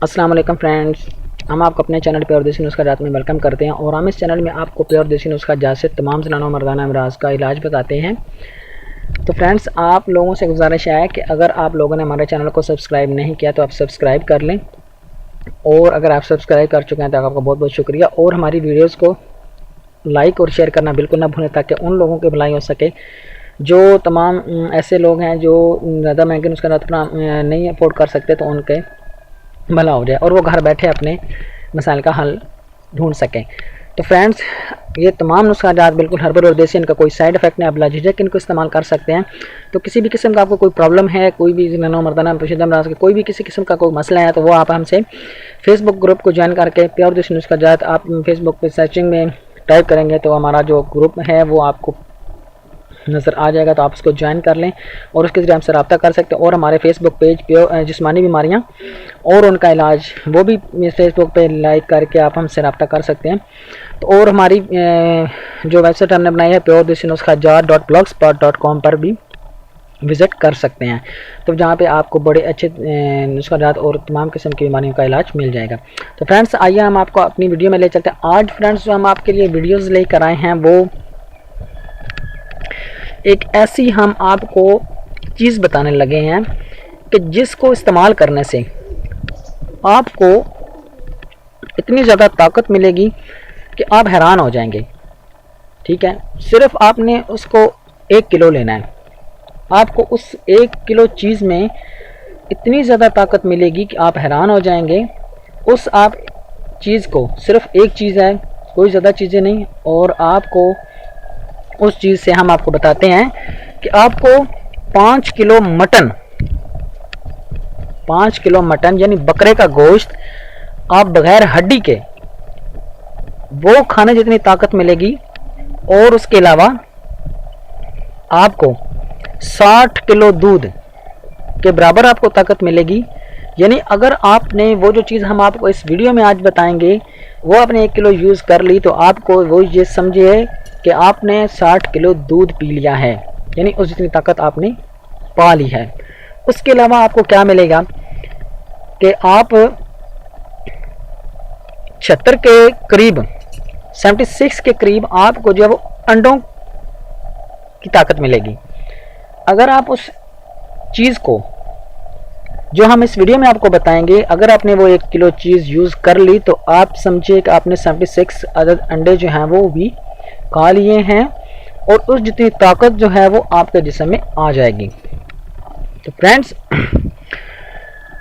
अस्सलाम वालेकुम फ्रेंड्स, हम आपको अपने चैनल प्योर देसी नुस्खा जात में वेलकम करते हैं और हम इस चैनल में आपको प्योर देसी नुस्खा जात से तमाम ज़नाना मर्दाना अमराज का इलाज बताते हैं। तो फ्रेंड्स, आप लोगों से गुजारिश है कि अगर आप लोगों ने हमारे चैनल को सब्सक्राइब नहीं किया तो आप सब्सक्राइब कर लें, और अगर आप सब्सक्राइब कर चुके हैं तो आपका बहुत बहुत शुक्रिया। और हमारी वीडियोज़ को लाइक और शेयर करना बिल्कुल ना भूलें ताकि उन लोगों की भलाई हो सके जो तमाम ऐसे लोग हैं जो ज़्यादा महंगे नुस्खा नहीं अफोर्ड कर सकते, तो उनके भला हो जाए और वो घर बैठे अपने मसाइल का हल ढूंढ सकें। तो फ्रेंड्स, ये तमाम नुस्खा जात बिल्कुल हर्बल और देसी, इनका कोई साइड इफेक्ट नहीं, आप लाझिझक इनको इस्तेमाल कर सकते हैं। तो किसी भी किस्म का आपको कोई प्रॉब्लम है, कोई भी ज़नाना मर्दाना पोशीदा अमराज के कोई भी किसी किस्म का कोई मसला है, तो वो आप हमसे फेसबुक ग्रुप को ज्वाइन करके प्योर देसी नुस्खा जात आप फेसबुक पे सर्चिंग में टाइप करेंगे तो हमारा जो ग्रुप है वो आपको नज़र आ जाएगा, तो आप उसको ज्वाइन कर लें और उसके ज़रिए हमसे रब्ता कर सकते हैं। और हमारे फेसबुक पेज पे जिस्मानी बीमारियां और उनका इलाज वो भी फेसबुक पे लाइक करके आप हमसे रब्ता कर सकते हैं। तो और हमारी जो वेबसाइट हमने बनाई है प्योर देसी नुस्खा जात.blogspot.com पर भी विज़िट कर सकते हैं, तो जहाँ पे आपको बड़े अच्छे नुस्खा जात और तमाम किस्म की बीमारियों का इलाज मिल जाएगा। तो फ्रेंड्स, आइए हम आपको अपनी वीडियो में ले चलते हैं। आज फ्रेंड्स, जो हम आपके लिए वीडियोज़ लेकर आए हैं वो एक ऐसी हम आपको चीज़ बताने लगे हैं कि जिसको इस्तेमाल करने से आपको इतनी ज़्यादा ताकत मिलेगी कि आप हैरान हो जाएंगे। ठीक है, सिर्फ आपने उसको 1 किलो लेना है, आपको उस 1 किलो चीज़ में इतनी ज़्यादा ताकत मिलेगी कि आप हैरान हो जाएंगे। उस आप चीज़ को, सिर्फ एक चीज़ है, कोई ज़्यादा चीज़ें नहीं, और आपको उस चीज़ से हम आपको बताते हैं कि आपको 5 किलो मटन यानी बकरे का गोश्त आप बगैर हड्डी के वो खाने जितनी ताकत मिलेगी, और उसके अलावा आपको 60 किलो दूध के बराबर आपको ताकत मिलेगी। यानी अगर आपने वो जो चीज़ हम आपको इस वीडियो में आज बताएंगे वो आपने 1 किलो यूज़ कर ली, तो आपको वो ये समझिए कि आपने 60 किलो दूध पी लिया है, यानी उस जितनी ताकत आपने पा ली है। उसके अलावा आपको क्या मिलेगा कि आप 76 के करीब, 76 के करीब आपको जो है वो अंडों की ताकत मिलेगी। अगर आप उस चीज़ को जो हम इस वीडियो में आपको बताएंगे, अगर आपने वो 1 किलो चीज़ यूज़ कर ली, तो आप समझिए कि आपने 76 अदद अंडे जो हैं वो भी खा लिए हैं, और उस जितनी ताकत जो है वो आपके जिस्म में आ जाएगी। तो फ्रेंड्स,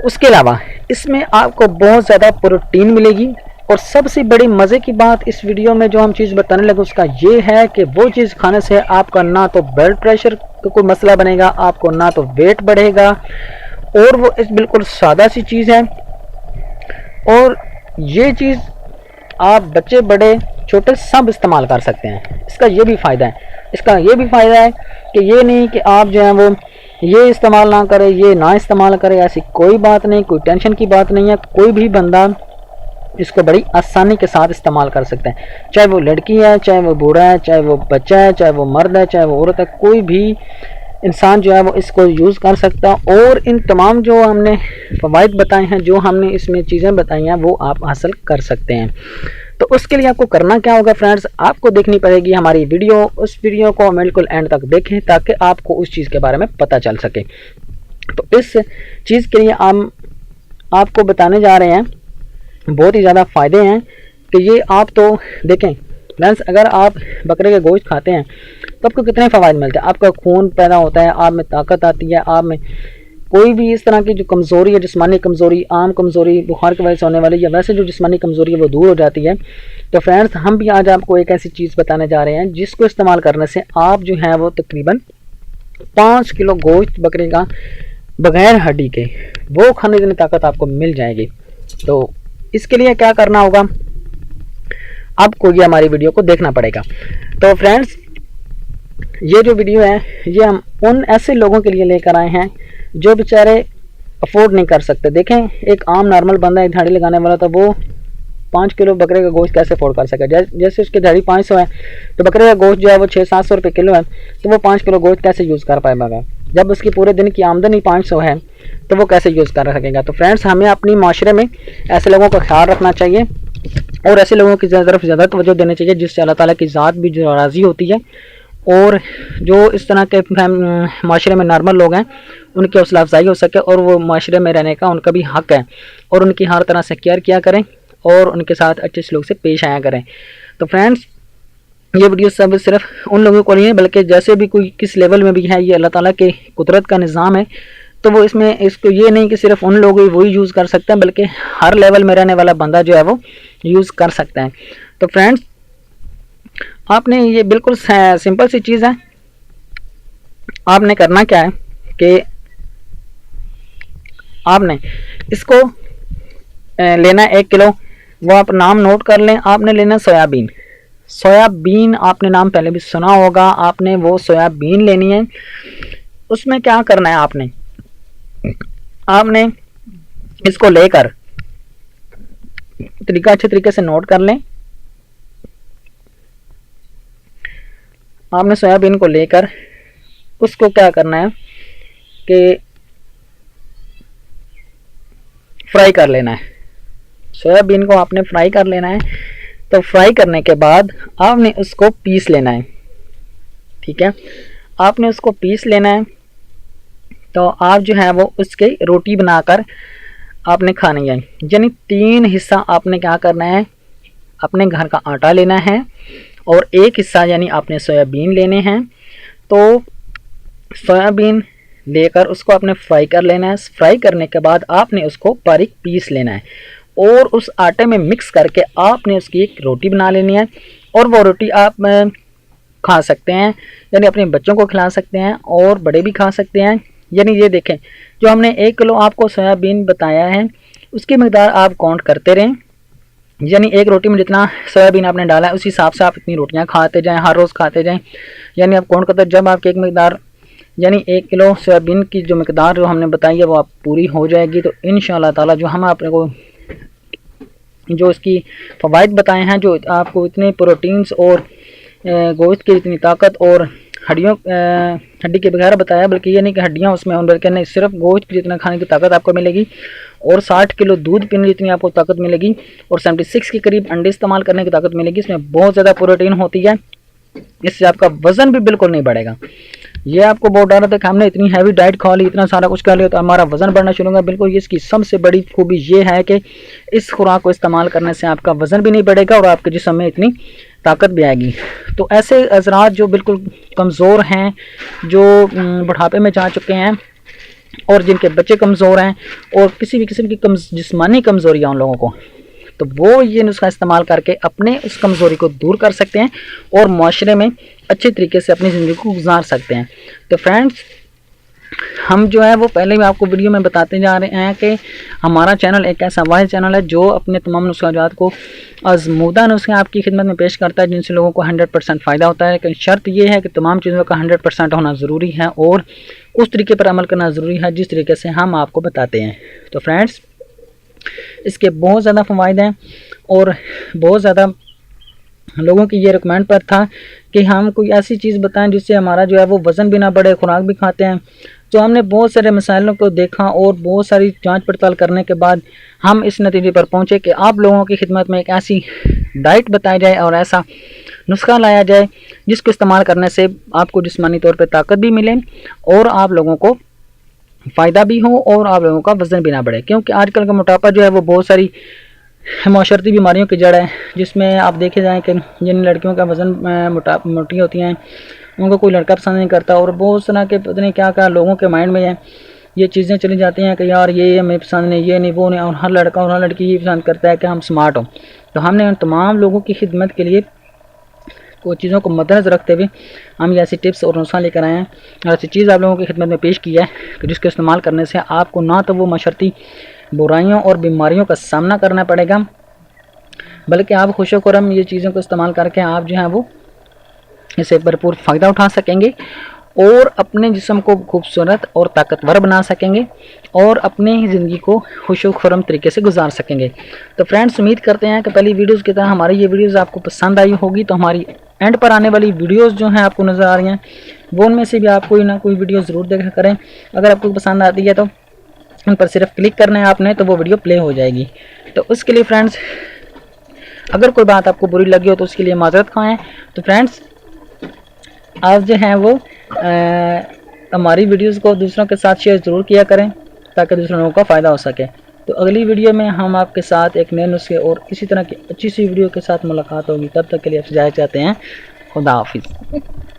उसके अलावा इसमें आपको बहुत ज़्यादा प्रोटीन मिलेगी, और सबसे बड़ी मज़े की बात इस वीडियो में जो हम चीज़ बताने लगे उसका ये है कि वो चीज़ खाने से आपका ना तो ब्लड प्रेशर का कोई मसला बनेगा, आपको ना तो वेट बढ़ेगा, और वो इस बिल्कुल सादा सी चीज़ है। और ये चीज़ आप बच्चे बड़े छोटे सब इस्तेमाल कर सकते हैं। इसका ये भी फ़ायदा है, कि ये नहीं कि आप जो है वो ये इस्तेमाल ना करें, ये ना इस्तेमाल करें, ऐसी कोई बात नहीं, कोई टेंशन की बात नहीं है। कोई भी बंदा इसको बड़ी आसानी के साथ इस्तेमाल कर सकते हैं, चाहे वो लड़की है, चाहे वो बूढ़ा है, चाहे वो बच्चा है, चाहे वो मर्द है, चाहे वो औरत है, कोई भी इंसान जो है वो इसको यूज़ कर सकता है। और इन तमाम जो हमने फ़वाइद बताए हैं, जो हमने इसमें चीज़ें बताई हैं, वो आप हासिल कर सकते हैं। तो उसके लिए आपको करना क्या होगा फ्रेंड्स, आपको देखनी पड़ेगी हमारी वीडियो। उस वीडियो को बिल्कुल एंड तक देखें ताकि आपको उस चीज़ के बारे में पता चल सके। तो इस चीज़ के लिए हम आपको बताने जा रहे हैं, बहुत ही ज़्यादा फ़ायदे हैं कि ये आप तो देखें फ्रेंड्स, अगर आप बकरे के गोश्त खाते हैं तो आपको कितने फ़वाइद मिलते हैं। आपका खून पैदा होता है, आप में ताकत आती है, आप में कोई भी इस तरह की जो कमज़ोरी है, जिस्मानी कमज़ोरी, आम कमज़ोरी, बुखार की वजह से होने वाली या वैसे जो जिस्मानी कमज़ोरी है वो दूर हो जाती है। तो फ्रेंड्स, हम भी आज आपको एक ऐसी चीज़ बताने जा रहे हैं जिसको इस्तेमाल करने से आप जो है वो तकरीबन 5 किलो गोश्त बकरे का बग़ैर हड्डी के वो खाने की ताकत आपको मिल जाएगी। तो इसके लिए क्या करना होगा, आपको ये हमारी वीडियो को देखना पड़ेगा। तो फ्रेंड्स, ये जो वीडियो है ये हम उन ऐसे लोगों के लिए लेकर आए हैं जो बेचारे अफोर्ड नहीं कर सकते। देखें, एक आम नॉर्मल बंदा, एक झाड़ी लगाने वाला, तो वो 5 किलो बकरे का गोश्त कैसे अफोर्ड कर सके। जैसे उसकी दिहाड़ी 500 है, तो बकरे का गोश्त जो है वो 600-700 रुपये किलो है, तो वो 5 किलो गोश्त कैसे यूज़ कर पाएगा। जब उसकी पूरे दिन की आमदनी 500 है तो वो कैसे यूज़ कर सकेगा। तो फ्रेंड्स, हमें अपनी माशरे में ऐसे लोगों का ख्याल रखना चाहिए और ऐसे लोगों की तरफ ज़्यादा तवज्जो देनी चाहिए जिससे अल्लाह ताला की ज़ात भी जो राज़ी होती है। और जो इस तरह के माशरे में नॉर्मल लोग हैं उनकी हौसला अफजाई हो सके और वो माशरे में रहने का उनका भी हक़ है और उनकी हर तरह से केयर किया करें और उनके साथ अच्छे सलूक से पेश आया करें। तो फ्रेंड्स, ये वीडियो सब सिर्फ उन लोगों को नहीं बल्कि जैसे भी कोई किस लेवल में भी है, ये अल्लाह ताला के कुदरत का निज़ाम है। तो वो इसमें इसको ये नहीं कि सिर्फ उन लोग ही वही यूज़ कर सकते हैं, बल्कि हर लेवल में रहने वाला बंदा जो है वो यूज़ कर सकता है। तो फ्रेंड्स, आपने ये बिल्कुल सिंपल सी चीज़ है। आपने करना क्या है कि आपने इसको लेना 1 किलो, वो आप नाम नोट कर लें। आपने लेना सोयाबीन। सोयाबीन आपने नाम पहले भी सुना होगा, आपने वो सोयाबीन लेनी है। उसमें क्या करना है, आपने इसको लेकर तरीका अच्छे तरीके से नोट कर लें। आपने सोयाबीन को लेकर उसको क्या करना है कि फ्राई कर लेना है। सोयाबीन को आपने फ्राई कर लेना है। तो फ्राई करने के बाद आपने उसको पीस लेना है। ठीक है, आपने उसको पीस लेना है। तो आप जो है वो उसके रोटी बनाकर आपने खानी है। यानी 3 हिस्सा आपने क्या करना है, अपने घर का आटा लेना है और 1 हिस्सा यानी आपने सोयाबीन लेने हैं। तो सोयाबीन लेकर उसको आपने फ्राई कर लेना है। फ्राई करने के बाद आपने उसको बारीक पीस लेना है और उस आटे में मिक्स करके आपने उसकी एक रोटी बना लेनी है। और वो रोटी आप खा सकते हैं, यानी अपने बच्चों को खिला सकते हैं और बड़े भी खा सकते हैं। यानी ये देखें, जो हमने 1 किलो आपको सोयाबीन बताया है उसकी मकदार आप काउंट करते रहें। यानी एक रोटी में जितना सोयाबीन आपने डाला है उस हिसाब से आप इतनी रोटियां खाते जाएं, हर रोज़ खाते जाएं। यानी आप काउंट करते, जब आपकी एक मकदार यानी 1 किलो सोयाबीन की जो मकदार जो हमने बताई है वो आप पूरी हो जाएगी, तो इंशाअल्लाह ताला जो हम आपने को जो इसकी फ़वाइद बताए हैं, जो आपको इतने प्रोटीन्स और गोश्त की इतनी ताकत और हड्डी के बगैर बताया, बल्कि ये नहीं कि हड्डियाँ उसमें हों, बल्कि नहीं, सिर्फ गोश्त की जितना खाने की ताकत आपको मिलेगी और 60 किलो दूध पीने जितनी आपको ताकत मिलेगी और 76 के करीब अंडे इस्तेमाल करने की ताकत मिलेगी। इसमें बहुत ज़्यादा प्रोटीन होती है, इससे आपका वज़न भी बिल्कुल नहीं बढ़ेगा। ये आपको बहुत डर था कि हमने इतनी हैवी डाइट खा ली, इतना सारा कुछ खा लिया तो हमारा वज़न बढ़ना शुरू होगा। बिल्कुल, इसकी सबसे बड़ी खूबी ये है कि इस खुराक को इस्तेमाल करने से आपका वज़न भी नहीं बढ़ेगा और आपके जिस्म में इतनी ताकत भी आएगी। तो ऐसे हज़रात जो बिल्कुल कमज़ोर हैं, जो बुढ़ापे में जा चुके हैं और जिनके बच्चे कमज़ोर हैं और किसी भी किस्म की जिस्मानी कमज़ोरी है उन लोगों को, तो वो ये नुस्खा इस्तेमाल करके अपने उस कमज़ोरी को दूर कर सकते हैं और माशरे में अच्छे तरीके से अपनी ज़िंदगी को गुजार सकते हैं। तो फ्रेंड्स, हम जो है वो पहले भी आपको वीडियो में बताते जा रहे हैं कि हमारा चैनल एक ऐसा वाहिद चैनल है जो अपने तमाम नुस्खाजात को आज़मूदा नुस्खे आपकी खिदमत में पेश करता है, जिनसे लोगों को 100% फ़ायदा होता है। लेकिन शर्त यह है कि तमाम चीज़ों का 100% होना ज़रूरी है और उस तरीके पर अमल करना ज़रूरी है जिस तरीके से हम आपको बताते हैं। तो फ्रेंड्स, इसके बहुत ज़्यादा फ़वाइद हैं और बहुत ज़्यादा लोगों की ये रिकमेंड पर था कि हम कोई ऐसी चीज़ बताएं जिससे हमारा जो है वो वज़न भी ना बढ़े, खुराक भी खाते हैं। तो हमने बहुत सारे मसाइलों को देखा और बहुत सारी जांच पड़ताल करने के बाद हम इस नतीजे पर पहुंचे कि आप लोगों की खिदमत में एक ऐसी डाइट बताई जाए और ऐसा नुस्खा लाया जाए जिसको इस्तेमाल करने से आपको जिस्मानी तौर पर ताकत भी मिले और आप लोगों को फ़ायदा भी हो और आप लोगों का वज़न भी ना बढ़े। क्योंकि आजकल का मोटापा जो है वो बहुत सारी माशरती बीमारियों की जड़ है, जिसमें आप देखे जाएँ कि जिन लड़कियों का वज़न मोटी होती हैं उनको कोई लड़का पसंद नहीं करता और बहुत तरह के पता नहीं क्या क्या लोगों के माइंड में है ये चीज़ें चली जाती हैं कि यार ये हमें पसंद नहीं, ये नहीं, वो नहीं, और हर लड़का और हर लड़की ये पसंद करता है कि हम स्मार्ट हों। तो हमने उन तमाम लोगों की खिदमत के लिए को चीज़ों को मद्देनज़र रखते हुए हम ये ऐसी टिप्स और नुस्खा लेकर आए हैं और ऐसी चीज़ आप लोगों की खिदमत में पेश की है कि जिसके इस्तेमाल करने से आपको ना तो वो माशरती बुराइयों और बीमारियों का सामना करना पड़ेगा, बल्कि आप खुशो-खुर्रम ये चीज़ों को इस्तेमाल करके आप जो है वो इससे भरपूर फ़ायदा उठा सकेंगे और अपने जिस्म को खूबसूरत और ताकतवर बना सकेंगे और अपनी ज़िंदगी को खुशो-खुर्रम तरीके से गुजार सकेंगे। तो फ्रेंड्स, उम्मीद करते हैं कि पहली वीडियोज़ की तरह हमारी ये वीडियोज़ आपको पसंद आई होगी। तो हमारी एंड पर आने वाली वीडियोज़ जो हैं आपको नज़र आ रही हैं, वो उनमें से भी आप कोई ना कोई वीडियो ज़रूर देखा करें। अगर आपको पसंद आती है तो उन पर सिर्फ क्लिक करना है आपने, तो वो वीडियो प्ले हो जाएगी। तो उसके लिए फ्रेंड्स, अगर कोई बात आपको बुरी लगी हो तो उसके लिए माजरत खाएँ। तो फ्रेंड्स, आप जो हैं वो हमारी वीडियोस को दूसरों के साथ शेयर ज़रूर किया करें ताकि दूसरों लोगों का फ़ायदा हो सके। तो अगली वीडियो में हम आपके साथ एक नए नुस्खे और इसी तरह की अच्छी सी वीडियो के साथ मुलाकात होगी। तब तक के लिए आप जाए चाहते हैं। खुदा हाफिज़।